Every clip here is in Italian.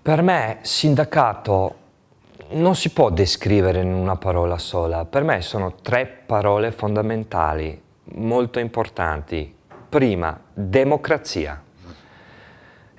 Per me sindacato non si può descrivere in una parola sola. Per me sono tre parole fondamentali, molto importanti. Prima, democrazia.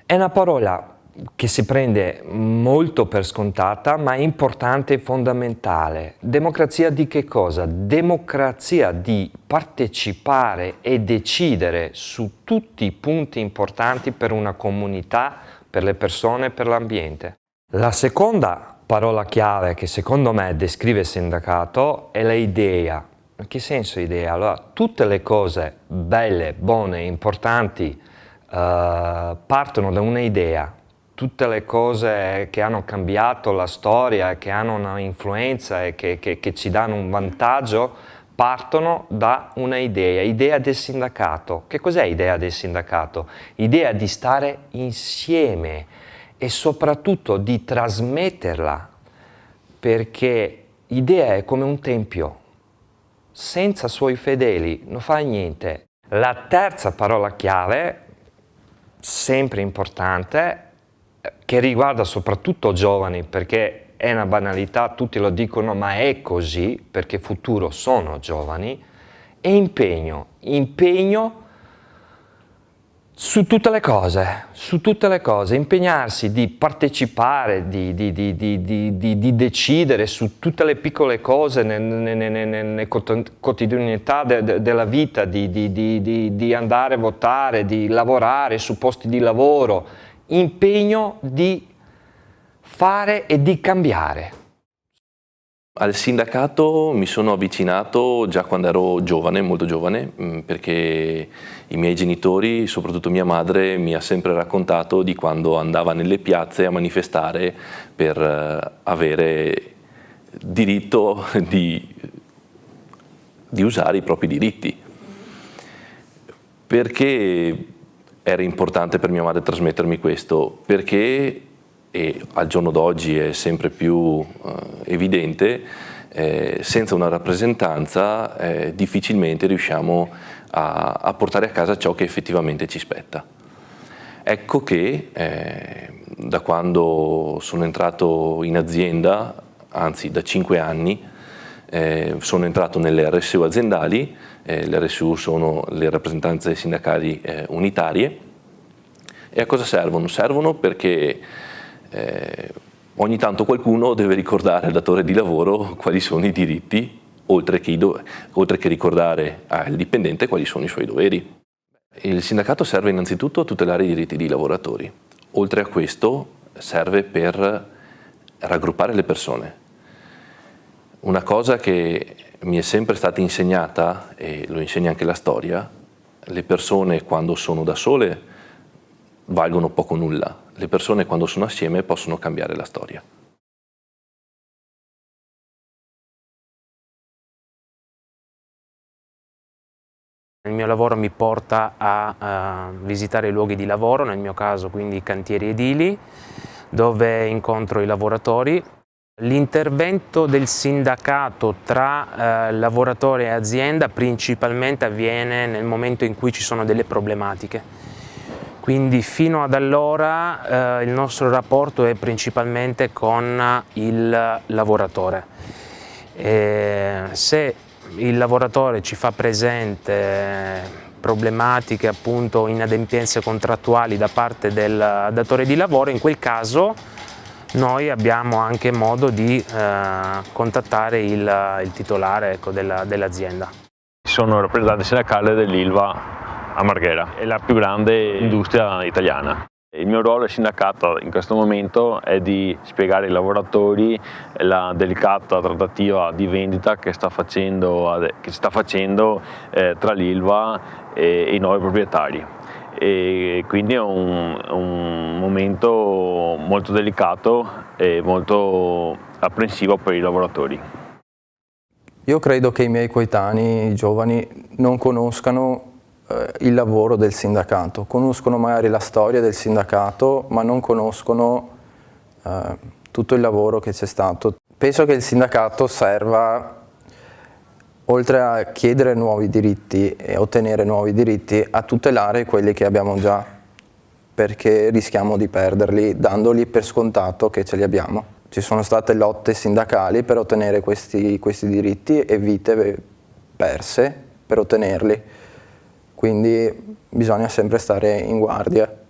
È una parola che si prende molto per scontata, ma è importante e fondamentale. Democrazia di che cosa? Democrazia di partecipare e decidere su tutti i punti importanti per una comunità, per le persone e per l'ambiente. La seconda parola chiave che secondo me descrive il sindacato è l'idea. In che senso idea? Allora, tutte le cose belle, buone, importanti partono da un'idea. Tutte le cose che hanno cambiato la storia, che hanno una influenza e che ci danno un vantaggio, partono da una idea, idea del sindacato. Che cos'è idea del sindacato? Idea di stare insieme e soprattutto di trasmetterla, perché idea è come un tempio, senza suoi fedeli non fa niente. La terza parola chiave, sempre importante, che riguarda soprattutto giovani, perché è una banalità, tutti lo dicono, ma è così, perché futuro sono giovani, è impegno. Impegno su tutte le cose, impegnarsi di partecipare, di decidere su tutte le piccole cose nella quotidianità della vita, di andare a votare, di lavorare su posti di lavoro, impegno di fare e di cambiare. Al sindacato mi sono avvicinato già quando ero giovane, molto giovane, perché i miei genitori, soprattutto mia madre, mi ha sempre raccontato di quando andava nelle piazze a manifestare per avere diritto di usare i propri diritti. Perché era importante per mia madre trasmettermi questo? Perché e al giorno d'oggi è sempre più evidente, senza una rappresentanza difficilmente riusciamo a portare a casa ciò che effettivamente ci spetta. Ecco che da quando sono entrato in azienda, anzi da 5 anni, sono entrato nelle RSU aziendali, le RSU sono le rappresentanze sindacali unitarie. E a cosa servono? Servono perché ogni tanto qualcuno deve ricordare al datore di lavoro quali sono i diritti, oltre che ricordare al dipendente quali sono i suoi doveri. Il sindacato serve innanzitutto a tutelare i diritti dei lavoratori. Oltre a questo serve per raggruppare le persone. Una cosa che mi è sempre stata insegnata, e lo insegna anche la storia, le persone quando sono da sole valgono poco o nulla. Le persone quando sono assieme possono cambiare la storia. Il mio lavoro mi porta a visitare i luoghi di lavoro, nel mio caso quindi i cantieri edili, dove incontro i lavoratori. L'intervento del sindacato tra lavoratore e azienda principalmente avviene nel momento in cui ci sono delle problematiche. Quindi fino ad allora il nostro rapporto è principalmente con il lavoratore. Se il lavoratore ci fa presente problematiche, appunto inadempienze contrattuali da parte del datore di lavoro, in quel caso noi abbiamo anche modo di contattare il titolare, ecco, dell'azienda. Sono rappresentante sindacale dell'Ilva a Marghera, è la più grande industria italiana. Il mio ruolo al sindacato in questo momento è di spiegare ai lavoratori la delicata trattativa di vendita che si sta facendo tra l'Ilva e i nuovi proprietari. E quindi è un momento molto delicato e molto apprensivo per i lavoratori. Io credo che i miei coetanei, i giovani, non conoscano il lavoro del sindacato, conoscono magari la storia del sindacato, ma non conoscono tutto il lavoro che c'è stato. Penso che il sindacato serva, oltre a chiedere nuovi diritti e ottenere nuovi diritti, a tutelare quelli che abbiamo già. perché rischiamo di perderli dandoli per scontato che ce li abbiamo. Ci sono state lotte sindacali per ottenere questi diritti e vite perse per ottenerli, quindi bisogna sempre stare in guardia.